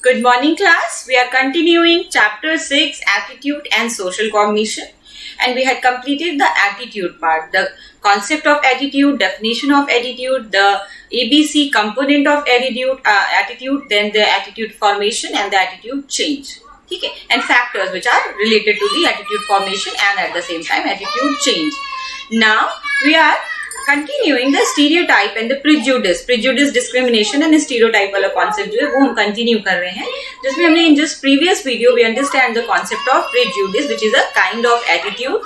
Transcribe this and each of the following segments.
Good morning, class. We are continuing chapter 6, Attitude and Social Cognition. And we had completed the attitude part, the concept of attitude, definition of attitude, the ABC component of attitude, then the attitude formation and the attitude change. Okay? And factors which are related to the attitude formation and at the same time attitude change. Now, we are continuing the stereotype and the prejudice discrimination and stereotype वाला concept जो है वो हम continue कर रहे हैं, जिसमें हमने in just previous video we understand the concept of prejudice, which is a kind of attitude.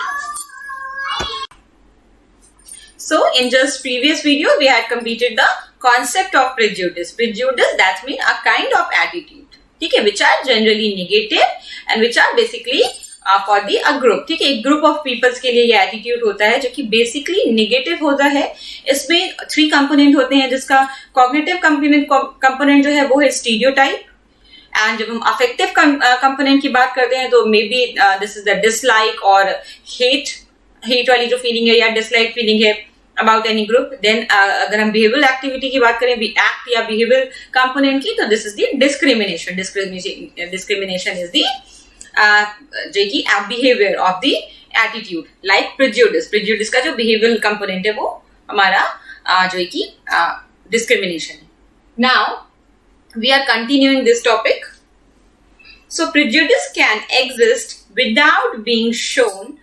So in just previous video we had completed the concept of prejudice. Prejudice, that means a kind of attitude, ठीक है, which are generally negative and which are basically for the a group. ठीक है, एक group of peoples के लिए ये attitude होता है जो कि बेसिकली नेगेटिव होता है. इसमें 3 कंपोनेंट होते हैं, जिसका कॉग्निटिव कंपोनेंट जो है वो है स्टीरियोटाइप. एंड जब हम अफेक्टिव कंपोनेंट की बात करते हैं तो may be this is the dislike और हेट वाली जो फीलिंग है या डिसलाइक फीलिंग है अबाउट एनी ग्रुप. देन अगर हम बिहेवियरल एक्टिविटी की बात करें, एक्ट या बिहेवियर कंपोनेंट की, तो this is the discrimination. Discrimination is the जो कि behaviour of the attitude. Like prejudice का जो बिहेवियरल कंपोनेंट है वो हमारा जो कि डिस्क्रिमिनेशन है. Now we are continuing this topic. So prejudice can exist without being shown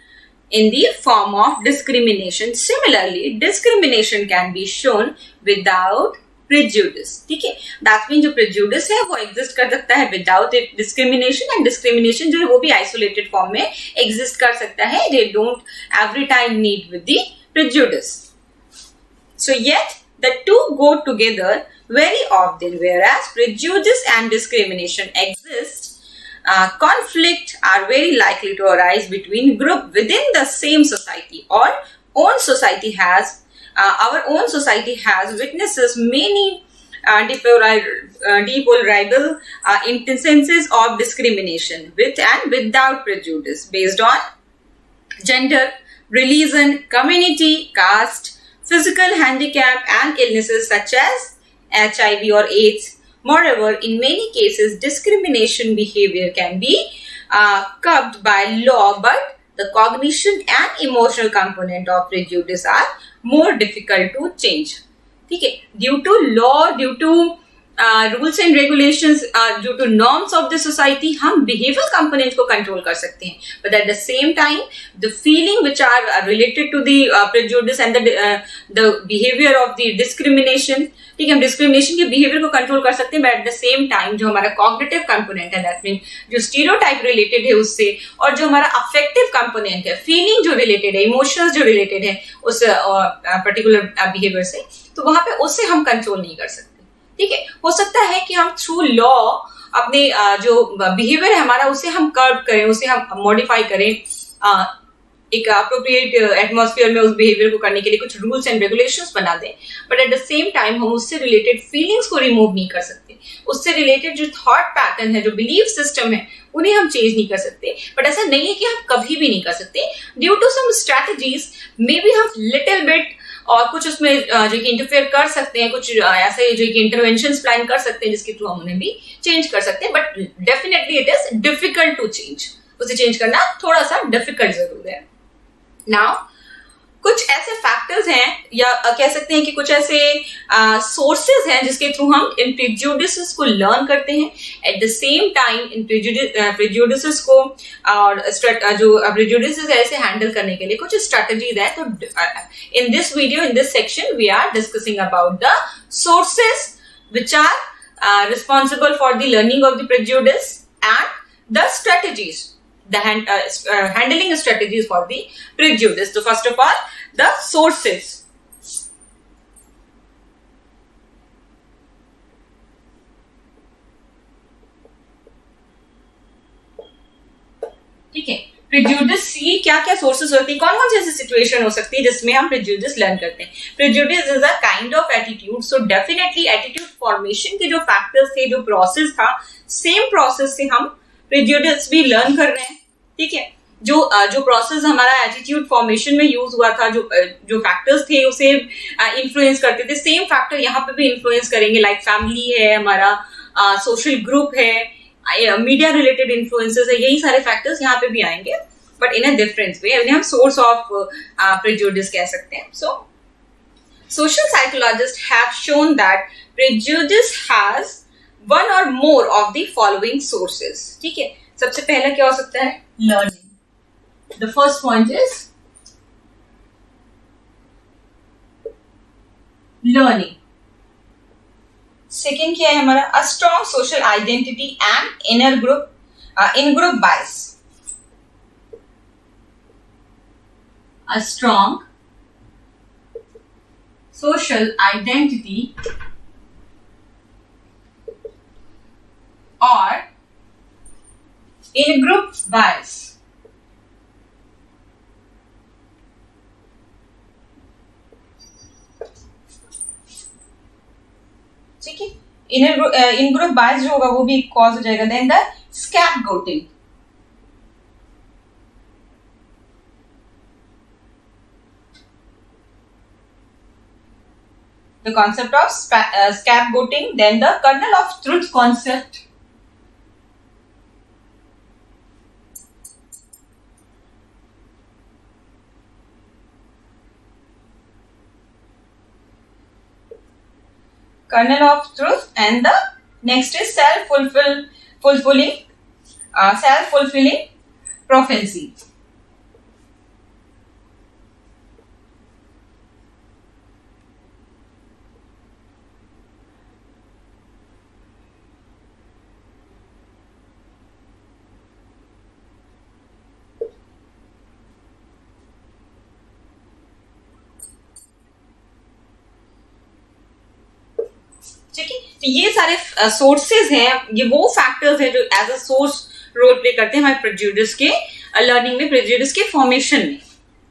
in the form of discrimination. Similarly, discrimination can be shown without prejudice. ठीक है, दैट मीन जो prejudice है वो एग्जिस्ट कर सकता है विदाउट डिस्क्रिमिनेशन, एंड डिस्क्रिमिनेशन जो है वो भी आइसोलेटेड फॉर्म में एग्जिस्ट कर सकता है. They don't every time need with the prejudice. So yet the two go together very often, whereas prejudice and discrimination exist. Conflict are very likely to arise between group within the same society or own society has. Our own society has witnesses many deplorable instances of discrimination with and without prejudice based on gender, religion, community, caste, physical handicap, and illnesses such as HIV or AIDS. Moreover, in many cases, discrimination behavior can be curbed by law, but the cognition and emotional component of prejudice are more difficult to change. ठीक है, due to law, due to rules and regulations, due to norms of the society, हम behavioral components को control कर सकते हैं. But at the same time, the feeling which are related to the prejudice and the behavior of the discrimination, ठीक है, हम discrimination के behaviour को कंट्रोल कर सकते हैं. But at the same time जो हमारा कॉग्निटिव कंपोनेंट है, दैट मीन जो स्टीरियोटाइप रिलेटेड है उससे, और जो हमारा अफेक्टिव कंपोनेंट है, फीलिंग जो रिलेटेड है, इमोशंस जो रिलेटेड है उस पर्टिकुलर बिहेवियर से, तो वहां पे उससे हम कंट्रोल नहीं कर सकते. ठीक है, हो सकता है कि हम थ्रू लॉ अपने जो बिहेवियर है हमारा उसे हम कर्व करें, उसे हम मॉडिफाई करें, एक अप्रोप्रिएट एटमॉस्फेयर में उस बिहेवियर को करने के लिए कुछ रूल्स एंड रेगुलेशंस बना दें. But at the same time हम उससे रिलेटेड फीलिंग्स को रिमूव नहीं कर सकते. उससे रिलेटेड जो थॉट पैटर्न है, जो बिलीफ सिस्टम है, उन्हें हम चेंज नहीं कर सकते. बट ऐसा नहीं है कि हम कभी भी नहीं कर सकते. Due to some strategies may be हम लिटिल बिट और कुछ उसमें जो कि इंटरफेयर कर सकते हैं, कुछ ऐसे जो कि इंटरवेंशंस प्लान कर सकते हैं जिसके थ्रू हम उन्हें भी चेंज कर सकते हैं. But definitely it is difficult to change. उसे चेंज करना थोड़ा सा डिफिकल्ट जरूर है. नाउ कुछ ऐसे फैक्टर्स हैं या कह सकते हैं कि कुछ ऐसे सोर्सेज हैं जिसके थ्रू हम इन प्रेजुडिसेस को लर्न करते हैं. At the same time in prejudices को और जो प्रेजुडिसेस है ऐसे हैंडल करने के लिए कुछ स्ट्रेटजीज है. तो in this video, in this section we are discussing about the sources which are responsible for the learning of the prejudice and the strategies, the handling strategies for the prejudice. So first of all, the sources. ठीक है, prejudice की क्या क्या sources होती है, कौन कौन सी ऐसी सिचुएशन हो सकती है जिसमें हम prejudice लर्न करते हैं. Prejudice is a kind of attitude. So definitely attitude formation के जो factors थे, जो process था, same process से हम prejudice भी लर्न कर रहे हैं. ठीक है, जो प्रोसेस हमारा एटीट्यूड फॉर्मेशन में यूज हुआ था, जो फैक्टर्स थे उसे इन्फ्लुएंस करते थे, सेम फैक्टर यहाँ पे भी इन्फ्लुएंस करेंगे. लाइक फैमिली है हमारा, सोशल ग्रुप है, मीडिया रिलेटेड इन्फ्लुएंसेस है, यही सारे फैक्टर्स यहाँ पे भी आएंगे, but in a different way. इन्हें हम सोर्स ऑफ प्रेजुडिस कह सकते हैं. सो social psychologists have shown that prejudice has one or more of the following sources. ठीक है, सबसे पहला क्या हो सकता है? Learning. The first point is learning. Second क्या है हमारा? A strong social identity and inner group, in-group bias. A strong social identity or in-group bias. ठीक है, इन ग्रुप बायस जो होगा वो भी एक कॉज हो जाएगा. Then the scapegoating. The concept of scapegoating, then the kernel of truth concept. Kernel of truth, and the next is self-fulfilling prophecy. ठीक है, तो ये सारे सोर्सेज हैं, ये वो फैक्टर्स हैं जो as a source role play करते हैं हमारे प्रेजुडिस के लर्निंग में, प्रेजुडिस के फॉर्मेशन में.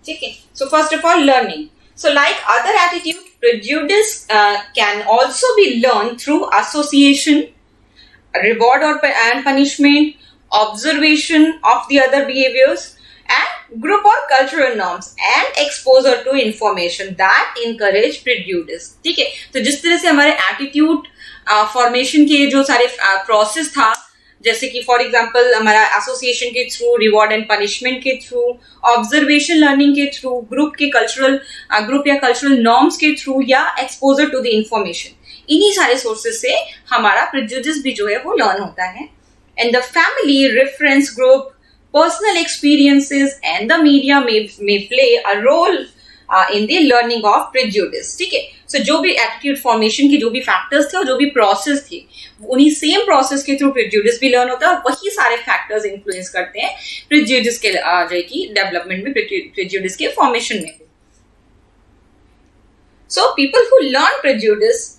ठीक है, so first of all learning. So like other attitude, prejudice can also be learn through association, reward और and punishment, observation of the other behaviours, and group or cultural norms and exposure to information that encourage prejudice. ठीक है, तो जिस तरह से हमारे attitude formation के जो सारे प्रोसेस था, जैसे कि फॉर एग्जांपल हमारा एसोसिएशन के थ्रू, रिवॉर्ड एंड पनिशमेंट के थ्रू, ऑब्जर्वेशन लर्निंग के थ्रू, ग्रुप या कल्चरल नॉर्म्स के थ्रू, या एक्सपोजर टू द इंफॉर्मेशन, इन्हीं सारे सोर्सेज से हमारा प्रेजुडिस भी जो है वो लर्न होता है. And the family, reference group, personal experiences and the media may play a role in the learning of prejudice. ठीक है, so जो भी attitude formation की जो भी factors थे और जो भी process थे, उन्हीं same process के through prejudice भी learn होता है, और वही सारे factors influence करते हैं prejudice के की development में, prejudice के formation में. So people who learn prejudiced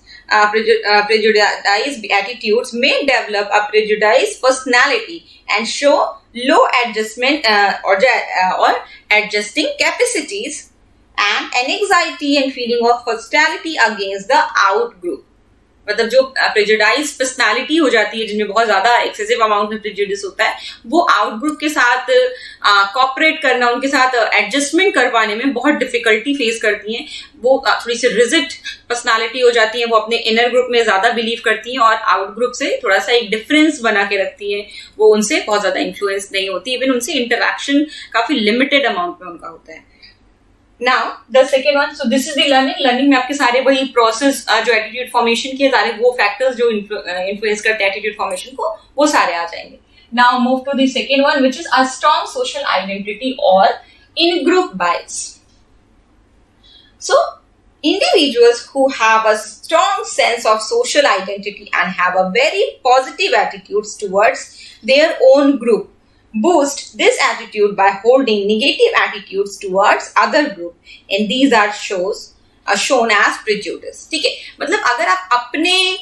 attitudes may develop a prejudiced personality and show low adjustment or adjusting capacities and an anxiety and feeling of hostility against the out group. मतलब जो prejudice personality हो जाती है, जिनमें बहुत ज्यादा excessive amount में prejudice होता है, वो आउट ग्रुप के साथ कॉपरेट करना, उनके साथ एडजस्टमेंट कर पाने में बहुत डिफिकल्टी फेस करती हैं. वो थोड़ी सी रिजिड पर्सनालिटी हो जाती है, वो अपने इनर ग्रुप में ज्यादा बिलीव करती हैं और आउट ग्रुप से थोड़ा सा एक डिफरेंस बना के रखती हैं. वो उनसे बहुत ज्यादा इन्फ्लुएंस नहीं होती, इवन उनसे इंटरेक्शन काफी लिमिटेड अमाउंट में उनका होता है. Now the second one, so this is the learning में आपके सारे वही प्रोसेस जो एटीट्यूड फॉर्मेशन के सारे वो फैक्टर्स जो इन्फ्लुएंस करते हैं एटीट्यूड फॉर्मेशन को, वो सारे आ जाएंगे. Now move to the second one, which is a strong social identity or in group bias. So individuals who have a strong sense of social identity and have a very positive attitudes towards their own group boost this attitude by holding negative attitudes towards other group, and these are shown as prejudice. ठीक है, मतलब अगर आप अपने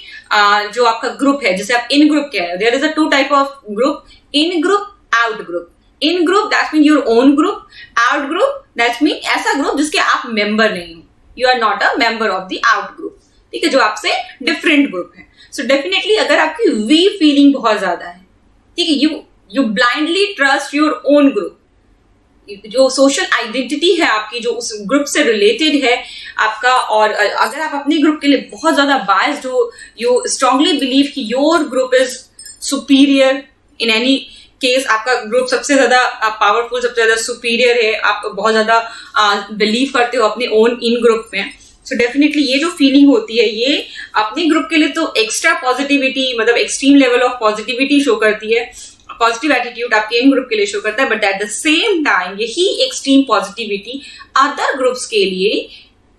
जो आपका group है, जैसे आप इन ग्रुप के हैं, there is a two type of group, in group, out group. In group that mean your own group, out group that mean ऐसा ग्रुप जिसके आप मेंबर नहीं हो, you are not a member of the out group. ठीक है, जो आपसे different group है. सो डेफिनेटली अगर आपकी वी फीलिंग बहुत ज्यादा है, ठीक है, you blindly trust your own group, जो सोशल आइडेंटिटी है आपकी, जो उस ग्रुप से रिलेटेड है आपका, और अगर आप अपने ग्रुप के लिए बहुत ज्यादा बायस्ड हो, यू स्ट्रांगली बिलीव कि your group is superior in any case, आपका ग्रुप सबसे ज्यादा पावरफुल, सबसे ज्यादा सुपीरियर है, आप बहुत ज्यादा बिलीव करते हो अपने ओन इन ग्रुप में, सो डेफिनेटली ये जो फीलिंग होती है ये अपने ग्रुप के लिए तो एक्स्ट्रा पॉजिटिविटी, मतलब extreme level of positivity show करती है, पॉजिटिव एटीट्यूड आपके इन ग्रुप के लिए शो करता है, but at the same time यही एक्सट्रीम पॉजिटिविटी अदर ग्रुप्स के लिए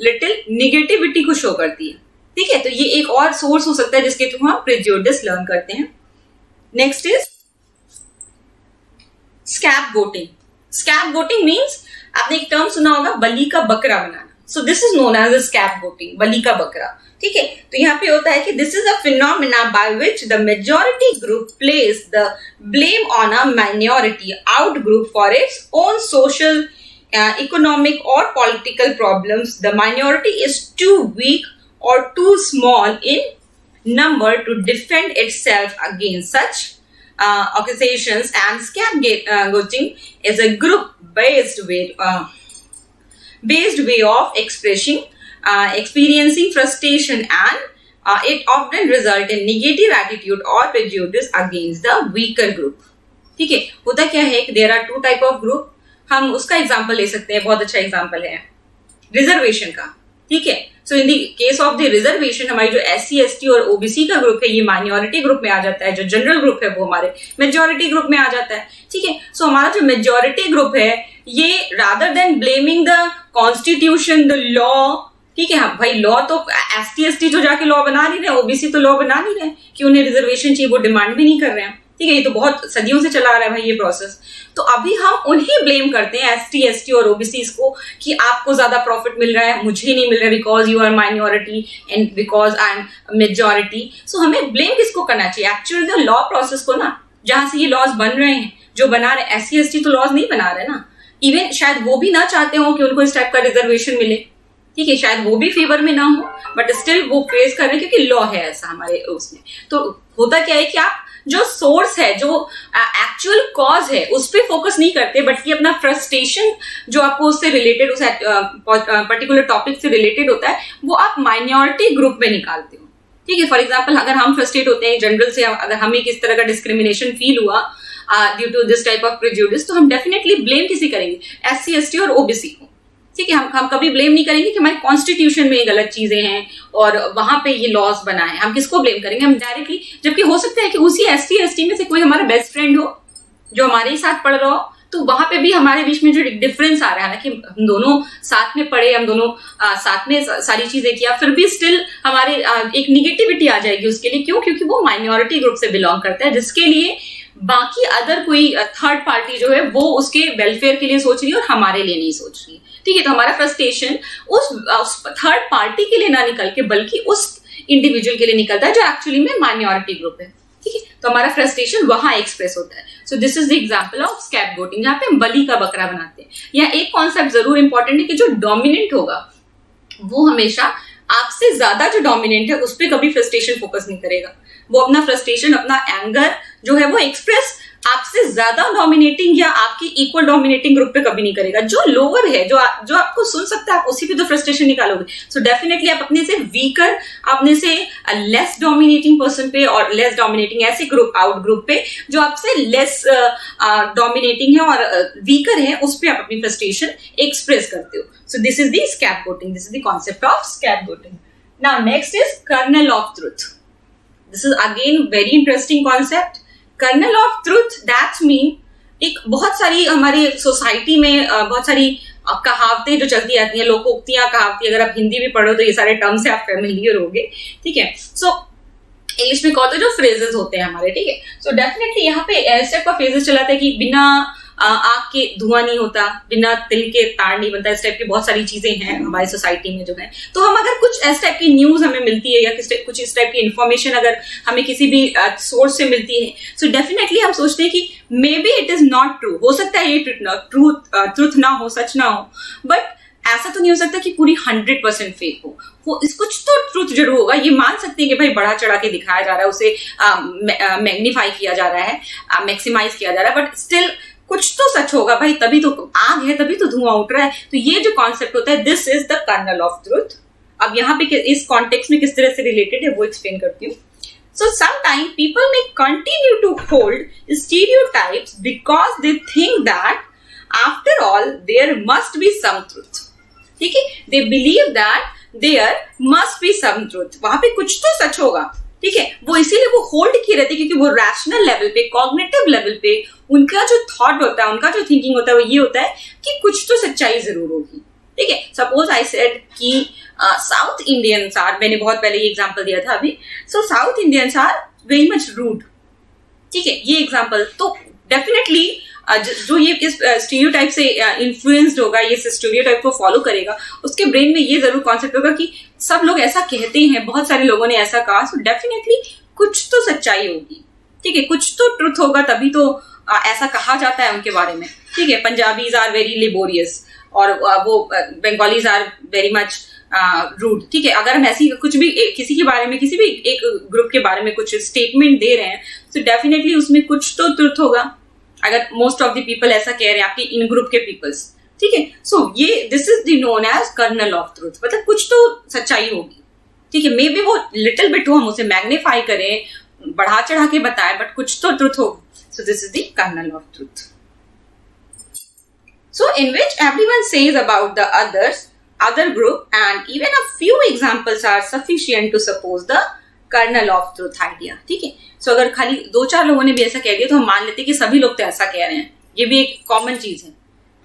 लिटिल निगेटिविटी को शो करती है। ठीक है, तो ये एक और सोर्स हो सकता है जिसके थ्रू हम प्रेजुडिस लर्न करते हैं। Next is scapegoating. Scapegoating means आपने एक टर्म सुना होगा, बलि का बकरा बनाना। So this is known as scapegoating, बलि का बकरा। ठीक है, तो यहाँ पे होता है कि this is a phenomena by which the majority group place the blame on a minority out group for its own social, economic or political problems. The minority is too weak or too small in number to defend itself against such accusations, and scapegoating is a group-based way of experiencing frustration, and it often results in negative attitude or prejudice against the weaker group. ठीक है, होता क्या है कि there are two type of group. हम उसका example ले सकते हैं, बहुत अच्छा एग्जाम्पल है रिजर्वेशन का। ठीक है, so in the case of the reservation हमारी जो SC ST और OBC का ग्रुप है ये माइनॉरिटी ग्रुप में आ जाता है, जो जनरल ग्रुप है वो हमारे मेजॉरिटी ग्रुप में आ जाता है। ठीक है, सो हमारा जो मेजॉरिटी ग्रुप है ये rather than blaming the constitution, the law, ठीक है, हाँ भाई लॉ तो ST ST जो जाके लॉ बना नहीं रहे, OBC तो लॉ बना नहीं रहे कि उन्हें रिजर्वेशन चाहिए, वो डिमांड भी नहीं कर रहे हैं। ठीक है, ये तो बहुत सदियों से चला आ रहा है भाई ये प्रोसेस। तो अभी हम उन्हें ब्लेम करते हैं ST ST और OBCs को कि आपको ज्यादा प्रॉफिट मिल रहा है, मुझे नहीं मिल रहा है, because you are minority and because I am majority. So हमें ब्लेम किसको करना चाहिए? एक्चुअली जो लॉ प्रोसेस को ना, जहां से ये लॉज बन रहे हैं, जो बना रहे SC ST तो लॉज नहीं बना रहे ना, इवन शायद वो भी ना चाहते हो कि उनको इस टाइप का रिजर्वेशन मिले। ठीक है, शायद वो भी फेवर में ना हो, बट स्टिल वो फेस कर रहे हैं क्योंकि लॉ है ऐसा हमारे उसमें। तो होता क्या है कि आप जो सोर्स है, जो एक्चुअल कॉज है, उस पर फोकस नहीं करते, बट कि अपना फ्रस्ट्रेशन जो आपको उससे रिलेटेड, उस पर्टिकुलर टॉपिक से रिलेटेड होता है, वो आप माइनॉरिटी ग्रुप में निकालते हो। ठीक है, फॉर एग्जाम्पल अगर हम फ्रस्ट्रेट होते हैं जनरल से, अगर हमें किस तरह का डिस्क्रिमिनेशन फील हुआ due to this type of prejudice, तो हम डेफिनेटली ब्लेम किसी करेंगे? SC ST और OBC को। ठीक है, हम कभी ब्लेम नहीं करेंगे कि हमारे कॉन्स्टिट्यूशन में गलत चीजें हैं और वहां पे ये लॉस बना है। हम किसको ब्लेम करेंगे? हम डायरेक्टली, जबकि हो सकता है कि उसी SC ST में से कोई हमारा बेस्ट फ्रेंड हो जो हमारे ही साथ पढ़ रहा हो, तो वहां पे भी हमारे बीच में जो डिफरेंस आ रहा है ना, कि हम दोनों साथ में पढ़े, हम दोनों साथ में सारी चीजें किया, फिर भी स्टिल हमारे एक निगेटिविटी आ जाएगी उसके लिए। क्यों? क्योंकि वो माइनॉरिटी ग्रुप से बिलोंग करता है, जिसके लिए बाकी अदर कोई थर्ड पार्टी जो है वो उसके वेलफेयर के लिए सोच रही है और हमारे लिए नहीं सोच रही है। ठीक है, तो हमारा फ्रस्ट्रेशन उस थर्ड पार्टी के लिए ना निकल के बल्कि उस इंडिविजुअल के लिए निकलता है जो एक्चुअली में माइनॉरिटी ग्रुप है। ठीक है, तो हमारा फ्रस्ट्रेशन वहां एक्सप्रेस होता है। So this is the example of scapegoating, जहां पे हम बलि का बकरा बनाते हैं। यहाँ एक कॉन्सेप्ट जरूर इंपॉर्टेंट है कि जो डोमिनेंट होगा वो हमेशा आपसे ज्यादा जो डोमिनेंट है उस पर कभी फ्रस्ट्रेशन फोकस नहीं करेगा। वो अपना फ्रस्ट्रेशन, अपना एंगर जो है वो एक्सप्रेस आपसे ज्यादा डोमिनेटिंग या आपकी इक्वल डोमिनेटिंग ग्रुप पे कभी नहीं करेगा। जो लोअर है, जो आपको सुन सकता है, आप उसी पे तो फ्रस्ट्रेशन निकालोगे। सो डेफिनेटली आप अपने से वीकर, अपने से लेस डोमिनेटिंग पर्सन पे और लेस डोमिनेटिंग ऐसे ग्रुप, आउट ग्रुप पे जो आपसे लेस डोमिनेटिंग है और वीकर है, उस पे आप अपनी फ्रस्ट्रेशन एक्सप्रेस करते हो। So this is the scapegoating, this is the concept of scapegoating. Now next is kernel of truth. This is again very interesting concept. Kernel of truth that mean एक बहुत सारी हमारी सोसाइटी में बहुत सारी कहावतें जो चलती आती हैं, लोकोक्तियां, कहावतें, अगर आप हिंदी में पढ़ो तो ये सारे टर्म से आप फेमिलियर होंगे। ठीक है, सो इंग्लिश में कहते हैं जो फ्रेजेस होते हैं हमारे। ठीक है, सो डेफिनेटली यहाँ पे ऐसे का फ्रेजेस चलाता है कि बिना आग के धुआं नहीं होता, बिना तिल के तार नहीं बनता। इस टाइप की बहुत सारी चीजें हैं हमारी सोसाइटी में जो है। तो हम अगर कुछ इस टाइप की न्यूज हमें मिलती है या कुछ इस टाइप की इंफॉर्मेशन अगर हमें किसी भी सोर्स से मिलती है, सो डेफिनेटली हम सोचते हैं कि may be it is not true. हो सकता है ये ट्रूथ ना हो, सच ना हो, बट ऐसा तो नहीं हो सकता कि पूरी 100% फेक हो। कुछ तो ट्रूथ जरूर होगा। ये मान सकते हैं कि भाई बढ़ा चढ़ा के दिखाया जा रहा है, उसे मैग्नीफाई किया जा रहा है, मैक्सिमाइज किया जा रहा है, बट स्टिल कुछ तो सच होगा भाई, तभी तो आग है, तभी तो धुआं उठ रहा है। तो ये जो कॉन्सेप्ट होता है, this is the kernel of truth. अब यहाँ पे इस कॉन्टेक्स्ट में किस तरह से रिलेटेड है वो एक्सप्लेन करती हूँ। So sometimes people may continue to hold stereotypes because they think that after all there must be some truth. ठीक है, they believe that there must be some truth. वहां पे कुछ तो सच होगा, ठीक है, वो इसीलिए वो होल्ड किए रहते, क्योंकि वो रैशनल लेवल पे, कॉग्निटिव लेवल पे उनका जो थॉट होता है, उनका जो थिंकिंग होता है वो ये होता है कि कुछ तो सच्चाई जरूर होगी। ठीक है, सपोज आई सेड कि साउथ इंडियंस आर, मैंने बहुत पहले ये एग्जांपल दिया था अभी, so South Indians are very much rude. ठीक है, ये एग्जांपल तो डेफिनेटली जो ये इस स्टीरियोटाइप से इन्फ्लुएंस्ड होगा, ये स्टीरियोटाइप को फॉलो करेगा, उसके ब्रेन में ये जरूर कॉन्सेप्ट होगा कि सब लोग ऐसा कहते हैं, बहुत सारे लोगों ने ऐसा कहा, सो डेफिनेटली कुछ तो सच्चाई होगी। ठीक है, कुछ तो ट्रुथ होगा, तभी तो ऐसा कहा जाता है उनके बारे में। ठीक है, पंजाबीज आर वेरी लेबोरियस और वो Bengalis are very much rude. ठीक है, अगर हम ऐसी कुछ भी किसी के बारे में, किसी भी एक ग्रुप के बारे में कुछ स्टेटमेंट दे रहे हैं, तो डेफिनेटली उसमें कुछ तो ट्रुथ होगा, अगर मोस्ट ऑफ द पीपल ऐसा कह रहे हैं, आपके इन ग्रुप के पीपल्स। ठीक है, सो ये this is the known as kernel of truth, मतलब कुछ तो सच्चाई होगी। ठीक है, मे बी वो लिटिल बिट हो, हम उसे मैग्नीफाई करें, बढ़ा चढ़ा के बताएं, बट कुछ तो ट्रुथ होगी। So this is the kernel of truth. So in which everyone says about the other group, and even a few examples are sufficient to suppose the kernel of truth idea. ठीक है, so अगर खाली 2-4 लोगों ने भी ऐसा कह दिया तो हम मान लेते हैं कि सभी लोग तो ऐसा कह रहे हैं, ये भी एक कॉमन चीज है।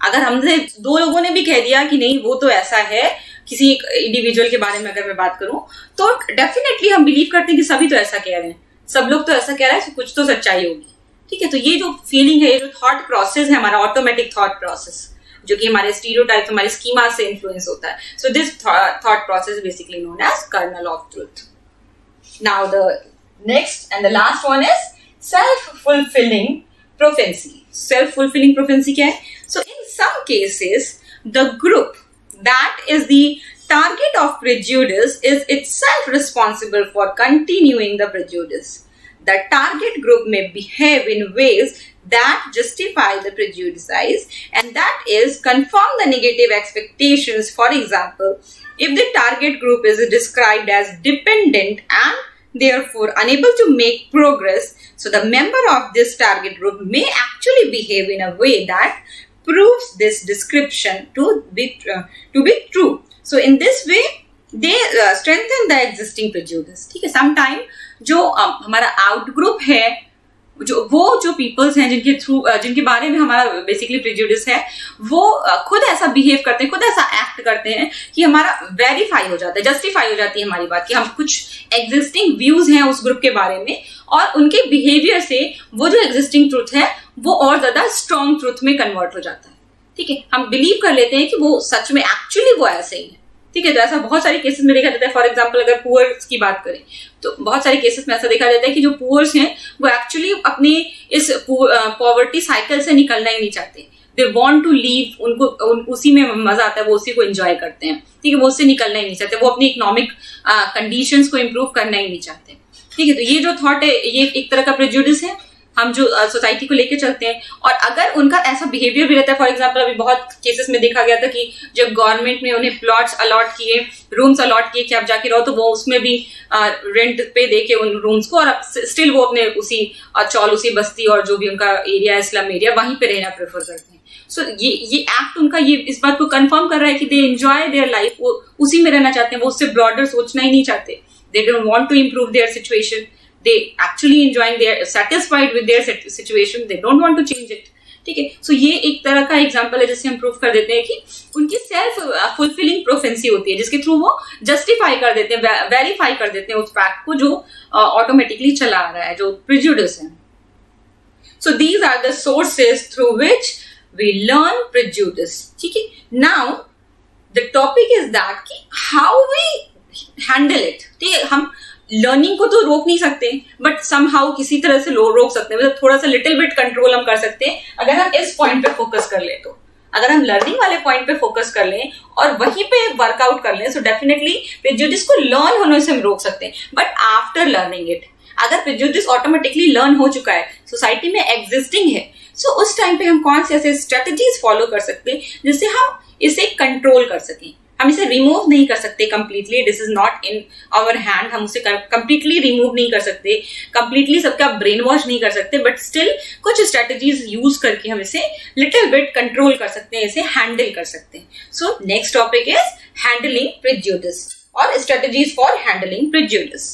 अगर हमने 2 लोगों ने भी कह दिया कि नहीं वो तो ऐसा है, किसी एक इंडिविजुअल के बारे में अगर मैं बात करूं, तो डेफिनेटली हम बिलीव करते हैं कि सभी तो ऐसा कह रहे हैं, सब लोग तो ऐसा कह रहे हैं, तो कुछ तो सच्चाई होगी। ठीक है, तो ये जो फीलिंग है, ये जो थॉट प्रोसेस है, हमारा ऑटोमेटिक थॉट प्रोसेस, जो कि हमारे स्टीरियोटाइप, हमारे स्कीमा से इन्फ्लुएंस होता है। So this thought process basically known as kernel of truth. Now the next and the last one is self fulfilling prophecy. Self fulfilling prophecy क्या है? So in some cases the group that is the target of prejudice is itself responsible for continuing the prejudice. The target group may behave in ways that justify the prejudice, and that is confirm the negative expectations. For example, if the target group is described as dependent and therefore unable to make progress, so the member of this target group may actually behave in a way that proves this description to be true. So in this way they strengthen the existing prejudice. ठीक है, sometime जो हमारा out group है, जो peoples हैं जिनके बारे में हमारा बेसिकली प्रेजुडिस है, वो खुद ऐसा बिहेव करते हैं, खुद ऐसा एक्ट करते हैं कि हमारा वेरीफाई हो जाता है, जस्टिफाई हो जाती है हमारी बात कि हम कुछ एग्जिस्टिंग व्यूज हैं उस ग्रुप के बारे में, और उनके बिहेवियर से वो जो एग्जिस्टिंग ट्रुथ है वो और ज्यादा स्ट्रॉन्ग ट्रुथ में कन्वर्ट हो जाता है। ठीक है, हम बिलीव कर लेते हैं कि वो सच में एक्चुअली वो ऐसे ही है। ठीक है, तो ऐसा बहुत सारे केसेस में देखा जाता है। फॉर एग्जांपल अगर पुअर्स की बात करें तो बहुत सारे केसेस में ऐसा देखा जाता है कि जो पुअर्स हैं वो एक्चुअली अपने इस पॉवर्टी साइकिल से निकलना ही नहीं चाहते। दे वांट टू लीव, उनको उसी में मजा आता है, वो उसी को एंजॉय करते हैं। ठीक है, वो उससे निकलना ही नहीं चाहते, वो अपनी इकोनॉमिक कंडीशंस को इम्प्रूव करना ही नहीं चाहते। ठीक है, तो ये जो थॉट है ये एक तरह का प्रेजुडिस है, हम जो सोसाइटी को लेके चलते हैं। और अगर उनका ऐसा बिहेवियर भी रहता है, फॉर एग्जांपल अभी बहुत केसेस में देखा गया था कि जब गवर्नमेंट ने उन्हें प्लॉट्स अलॉट किए, रूम्स अलॉट किए कि आप जाके रहो, तो वो उसमें भी रेंट पे देके उन रूम्स को, और स्टिल वो अपने उसी चौल, उसी बस्ती और जो भी उनका एरिया है, स्लम एरिया, वहीं पे रहना प्रेफर करते हैं। सो ये एक्ट उनका ये इस बात को कंफर्म कर रहा है कि दे एंजॉय देयर लाइफ, वो उसी में रहना चाहते हैं, वो उससे ब्रॉडर सोचना ही नहीं चाहते। They don't want to improve their situation, they actually enjoying, they are satisfied with their situation, they don't want to change it. ठीक है, सो ये एक तरह का एग्जांपल है जिससे हम प्रूव कर देते हैं कि उनकी सेल्फ फुलफिलिंग प्रोफेंसी होती है, जिसके थ्रू वो जस्टिफाई कर देते हैं, वेरीफाई कर देते हैं उस फैक्ट को जो ऑटोमेटिकली चला आ रहा है, जो प्रेजुडिस है। So these are the sources through which we learn prejudice. ठीक है, now the topic is that कि हाउ वी हैंडल इट। ठीक है, हम लर्निंग को तो रोक नहीं सकते, बट समहाउ किसी तरह से रोक सकते हैं, मतलब थोड़ा सा लिटिल बिट कंट्रोल हम कर सकते हैं अगर हम इस पॉइंट पे फोकस कर लें। तो अगर हम लर्निंग वाले पॉइंट पे फोकस कर लें और वहीं पे वर्कआउट कर लें, सो डेफिनेटली प्रेजुडिस को लर्न होने से हम रोक सकते हैं, बट आफ्टर लर्निंग इट। अगर प्रेजुडिस ऑटोमेटिकली लर्न हो चुका है, सोसाइटी में एग्जिस्टिंग है, सो उस टाइम पे हम कौन से ऐसे स्ट्रेटजीज फॉलो कर सकते हैं जिससे हम इसे कंट्रोल कर सकें। हम इसे रिमूव नहीं कर सकते completely, this is not in our hand, हम उसे कंप्लीटली रिमूव नहीं कर सकते, कंप्लीटली सबका ब्रेन वॉश नहीं कर सकते, बट स्टिल कुछ स्ट्रेटजीज यूज करके हम इसे लिटिल बिट कंट्रोल कर सकते हैं, इसे हैंडल कर सकते हैं। So next topic is handling prejudice और स्ट्रेटजीज फॉर हैंडलिंग प्रेजुडिस।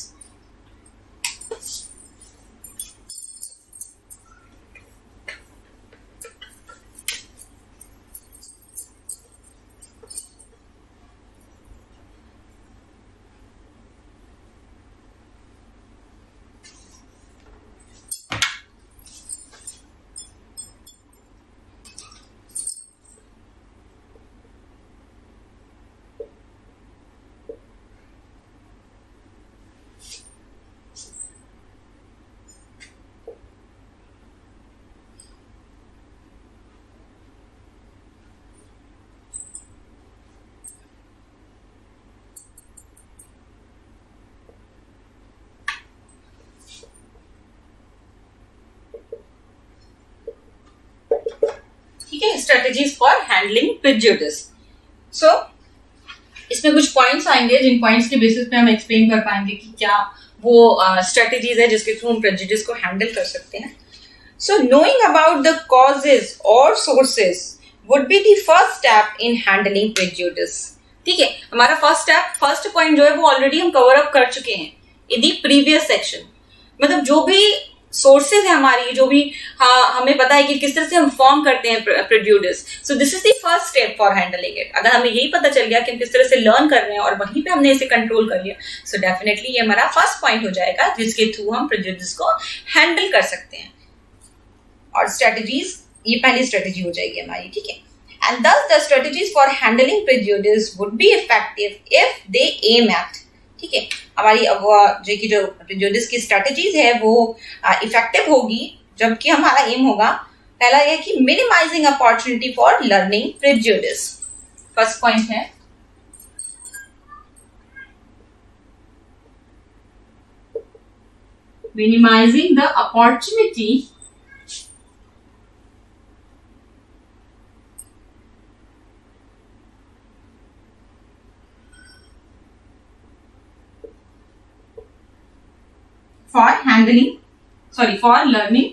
ठीक है, स्ट्रेटजीज फॉर हैंडलिंग प्रेजुडिस। सो इसमें कुछ पॉइंट्स आएंगे जिन पॉइंट्स के बेसिस पे हम एक्सप्लेन कर पाएंगे कि क्या वो स्ट्रेटजीज है जिसके थ्रू हम प्रेजुडिस को हैंडल कर सकते हैं। So knowing about the causes और sources would be the first step in handling prejudice. ठीक है, हमारा फर्स्ट पॉइंट जो है वो ऑलरेडी हम कवर अप कर चुके हैं इन दी प्रीवियस सेक्शन। मतलब जो भी सोर्सेज है हमारी, जो भी हमें पता है कि किस तरह से हम फॉर्म करते हैं prejudice, so this is the first step for handling it. अगर हमें यही पता चल गया कि हम किस तरह से लर्न कर रहे हैं और वहीं पे हमने इसे कंट्रोल कर लिया, सो डेफिनेटली ये हमारा फर्स्ट पॉइंट हो जाएगा जिसके थ्रू हम प्रेजुडिस को हैंडल कर सकते हैं। और स्ट्रेटजीज, ये पहली स्ट्रेटजी हो जाएगी हमारी। ठीक है, and thus the strategies for handling prejudice would be effective if they aim at, ठीक है, हमारी जो प्रेजुडिस की स्ट्रेटजीज है वो इफेक्टिव होगी जबकि हमारा एम होगा, पहला यह कि minimising opportunity for learning prejudice. First point है minimising the opportunity for learning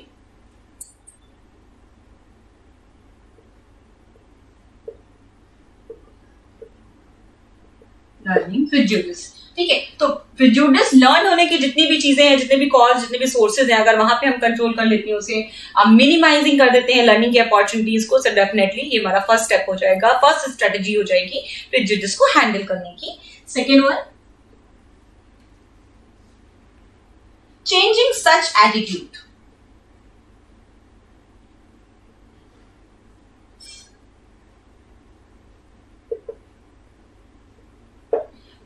prejudice. ठीक है, तो प्रेजुडिस लर्न होने की जितनी भी चीजें हैं, जितने भी कॉज, जितने भी सोर्सेज हैं, अगर वहां पे हम कंट्रोल कर लेते हैं, उसे मिनिमाइजिंग कर देते हैं लर्निंग की अपॉर्चुनिटीज को, सो डेफिनेटली ये हमारा फर्स्ट स्टेप हो जाएगा, फर्स्ट स्ट्रेटजी हो जाएगी प्रेजुडिस को हैंडल करने की। Second one, changing such attitude।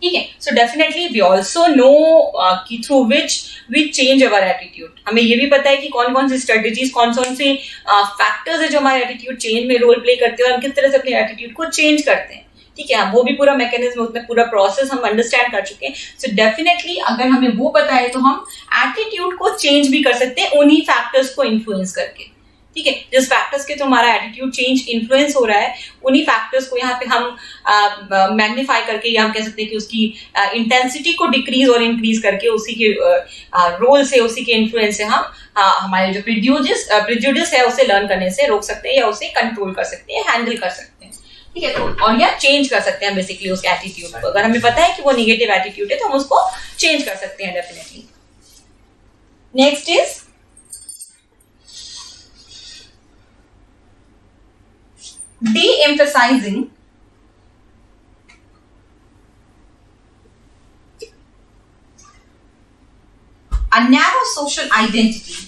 ठीक है, सो डेफिनेटली वी ऑल्सो नो कि through which we change our attitude. हमें ये भी पता है कि कौन कौन सी स्ट्रेटेजीज, कौन कौन से फैक्टर्स है जो हमारे एटीट्यूड चेंज में रोल प्ले करते हैं और हम किस तरह से अपने एटीट्यूड को चेंज करते हैं। ठीक है, वो भी पूरा मैकेनिज्म, उसमें पूरा प्रोसेस हम अंडरस्टैंड कर चुके हैं। सो डेफिनेटली अगर हमें वो पता है तो हम एटीट्यूड को चेंज भी कर सकते हैं उन्हीं फैक्टर्स को इन्फ्लुएंस करके। ठीक है, जिस फैक्टर्स के तो हमारा एटीट्यूड चेंज इन्फ्लुएंस हो रहा है, उन्हीं फैक्टर्स को यहाँ पे हम मैग्नीफाई करके, या हम कह सकते हैं कि उसकी इंटेंसिटी को डिक्रीज और इंक्रीज करके उसी के रोल से, उसी के इन्फ्लुएंस से हम हमारे जो प्रेजुडिस है उसे लर्न करने से रोक सकते हैं या उसे कंट्रोल कर सकते हैं, हैंडल कर सकते हैं। ठीक है, तो और या चेंज कर सकते हैं बेसिकली उस एटीट्यूड को। अगर हमें पता है कि वो निगेटिव एटीट्यूड है तो हम उसको चेंज कर सकते हैं definitely. Next is de-emphasizing a narrow social identity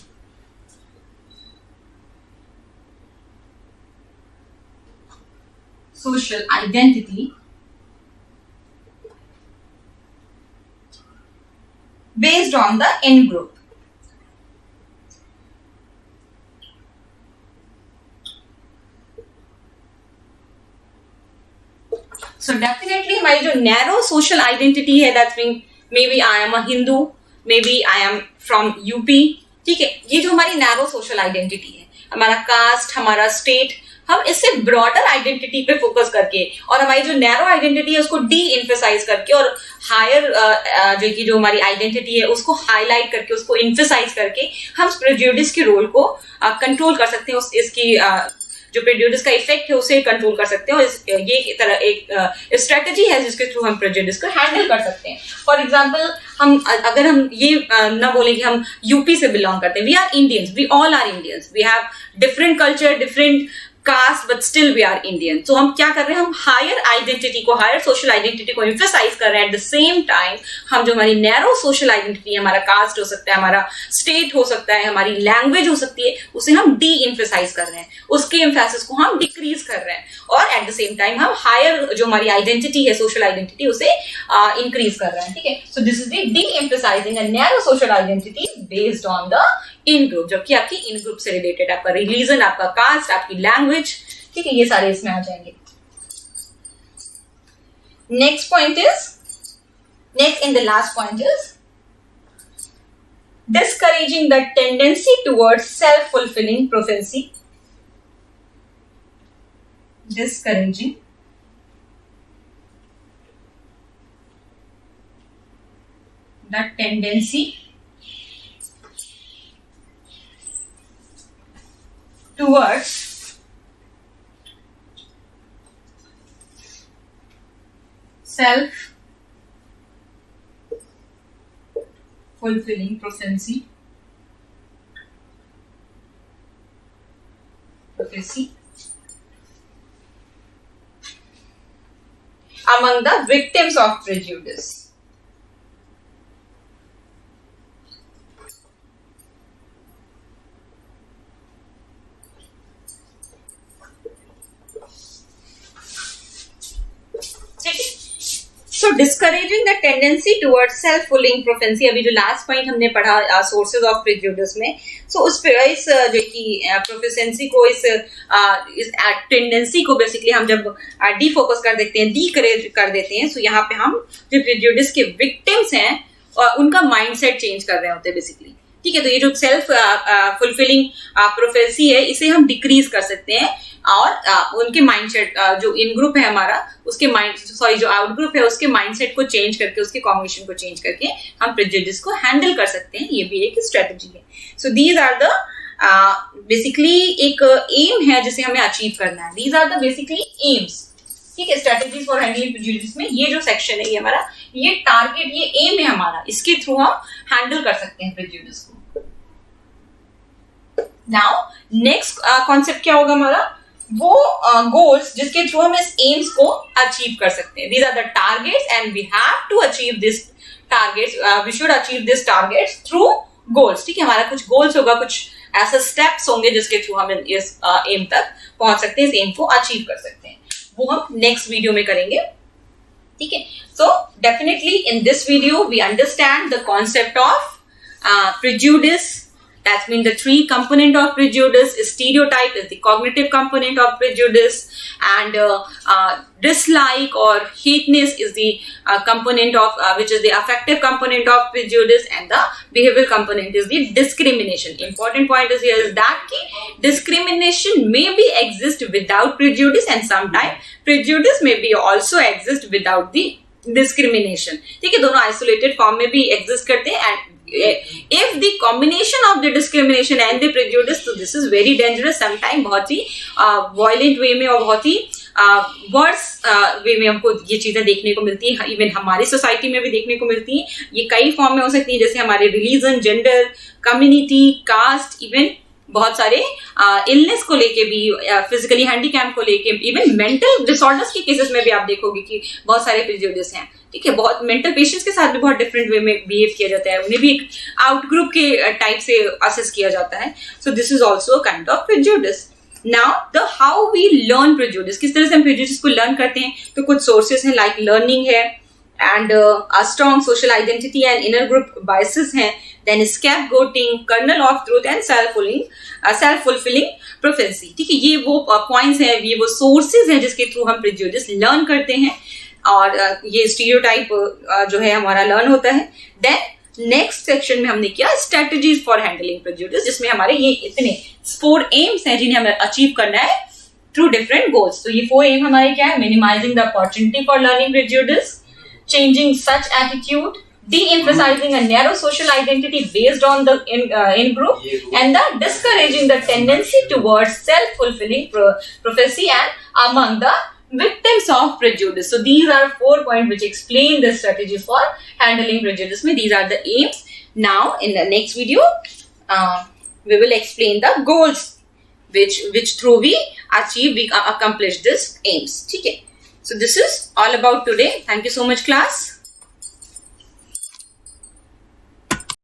based on the in-group। So definitely हमारी जो नैरो सोशल आइडेंटिटी है, that's mean may be I am a Hindu, may be I am from UP, ठीक है। ये जो हमारी नैरो सोशल आइडेंटिटी है, हमारा कास्ट, हमारा स्टेट, हम इससे ब्रॉडर आइडेंटिटी पे फोकस करके और हमारी जो नैरो आइडेंटिटी है उसको डी एम्फेसाइज करके और हायर जो हमारी आइडेंटिटी है उसको हाईलाइट करके, उसको एम्फेसाइज करके हम प्रेजुडिस के रोल को कंट्रोल कर सकते हैं, इसकी जो प्रेजुडिस का इफेक्ट है उसे कंट्रोल कर सकते हैं। और ये तरह एक स्ट्रेटेजी है जिसके थ्रू हम प्रेजुडिस को हैंडल कर सकते हैं। फॉर एग्जाम्पल अगर हम ये ना बोले कि हम यूपी से बिलोंग करते हैं, we are Indians, we all are Indians, we have different culture, different caste, but still we are Indian. तो हम क्या कर रहे हैं, हम हायर आइडेंटिटी को, हायर सोशल आइडेंटिटी को एम्फेसाइज कर रहे हैं। एट द सेम टाइम हम जो हमारी नैरो सोशल आइडेंटिटी है, हमारा कास्ट हो सकता है, हमारा स्टेट हो सकता है, हमारी लैंग्वेज हो सकती है, उसे हम डी एम्फेसाइज कर रहे हैं, उसके एम्फेसिस को हम डिक्रीज कर रहे हैं। और एट द सेम टाइम हम हायर जो हमारी आइडेंटिटी है, सोशल आइडेंटिटी, उसे इंक्रीज कर रहे हैं, ठीक है। So this is the D emphasizing a narrow social identity based on the in group, जबकि आपकी इन ग्रुप से रिलेटेड आपका रिलीजन, आपका कास्ट, आपकी लैंग्वेज, ठीक है, ये सारे इसमें आ जाएंगे। Next point in the last point is discouraging the tendency towards self-fulfilling prophecy. Discouraging the tendency towards self-fulfilling prophecy among the victims of prejudice. So discouraging the tendency towards self-fulfilling prophecy, अभी जो last point हमने पढ़ा sources of prejudice में, सो उस पे इस जो कि प्रोफेसेंसी को, इस टेंडेंसी को बेसिकली हम जब डीफोकस कर देते हैं, डीकरेज कर देते हैं, सो यहाँ पे हम जो प्रेजुडिस के विक्टिम्स हैं उनका माइंडसेट चेंज कर रहे होते हैं बेसिकली, ठीक है। तो ये जो सेल्फ फुलफिलिंग प्रोफेसी है, इसे हम डिक्रीज कर सकते हैं और उनके माइंडसेट, जो इन ग्रुप है हमारा, उसके जो आउट ग्रुप है उसके माइंडसेट को चेंज करके, उसके कॉग्निशन को चेंज करके हम प्रेजुडिस को हैंडल कर सकते हैं। ये भी एक स्ट्रेटजी है। So these are the basically एक एम है जिसे हमें अचीव करना है। These are the basically aims, ठीक है, स्ट्रेटजीज फॉर हैंडलिंग प्रेजुडिस में ये जो सेक्शन है, ये हमारा ये टारगेट, ये एम है हमारा, इसके थ्रू हम हैंडल कर सकते हैं प्रेजुडिस को। नाउ नेक्स्ट कॉन्सेप्ट क्या होगा हमारा, वो गोल्स जिसके थ्रू हम इस एम्स को अचीव कर सकते हैं। These are the targets and we have to achieve this targets, we should achieve this targets through goals, ठीक है। हमारा कुछ गोल्स होगा, कुछ ऐसे स्टेप्स होंगे जिसके थ्रू हम इस एम तक पहुंच सकते हैं, इस एम को अचीव कर सकते हैं। वो हम नेक्स्ट वीडियो में करेंगे, ठीक है। सो definitely in this video we understand the concept of prejudice. That means the three component of prejudice. Stereotype is the cognitive component of prejudice, and dislike or hateness is the component of which is the affective component of prejudice, and the behavioral component is the discrimination. Important point is here is that discrimination may be exist without prejudice, and sometimes prejudice may be also exist without the discrimination. ठीक है, दोनों isolated form में भी exist करते हैं, and if the combination of the discrimination and the prejudice, so this is very dangerous. Sometimes बहुत ही violent way में और बहुत ही worse way में हमको ये चीजें देखने को मिलती है, इवन हमारी सोसाइटी में भी देखने को मिलती है। ये कई फॉर्म में हो सकती है, जैसे हमारे religion, gender, community, caste, even बहुत सारे इलनेस को लेके भी, फिजिकली हैंडीकैप को लेके, इवन मेंटल डिसऑर्डर्स के केसेस में भी आप देखोगे कि बहुत सारे प्रेजुडिस हैं, ठीक है। बहुत मेंटल पेशेंट्स के साथ भी बहुत डिफरेंट वे में बिहेव किया जाता है, उन्हें भी एक आउट ग्रुप के टाइप से असेस किया जाता है। So this is also a kind of prejudice. Now the how we learn prejudice, किस तरह से हम प्रेजुडिस को लर्न करते हैं, तो कुछ सोर्सेस हैं, लाइक लर्निंग है, and a strong social identity and inner group biases हैं, then scapegoating, kernel of truth and self-fulfilling prophecy, ठीक है। ये वो पॉइंट्स हैं, ये वो सोर्सेज हैं जिसके थ्रू हम प्रेजुडिस लर्न करते हैं, और ये स्टीरियोटाइप जो है हमारा लर्न होता है। देन नेक्स्ट सेक्शन में हमने किया स्ट्रेटजीज फॉर हैंडलिंग प्रेजुडिस, जिसमें हमारे ये इतने 4 एम्स हैं जिन्हें हमें अचीव करना है थ्रू डिफरेंट गोल्स. तो ये 4 एम हमारे क्या है? Minimising the opportunity for learning prejudice, changing such attitude, de-emphasizing a narrow social identity based on the in-group, and the discouraging the tendency towards self-fulfilling prophecy and among the victims of prejudice. So these are 4 points which explain the strategies for handling prejudice. These are the aims. Now in the next video, we will explain the goals which through we accomplish this aims. Okay. So this is all about today. Thank you so much, class.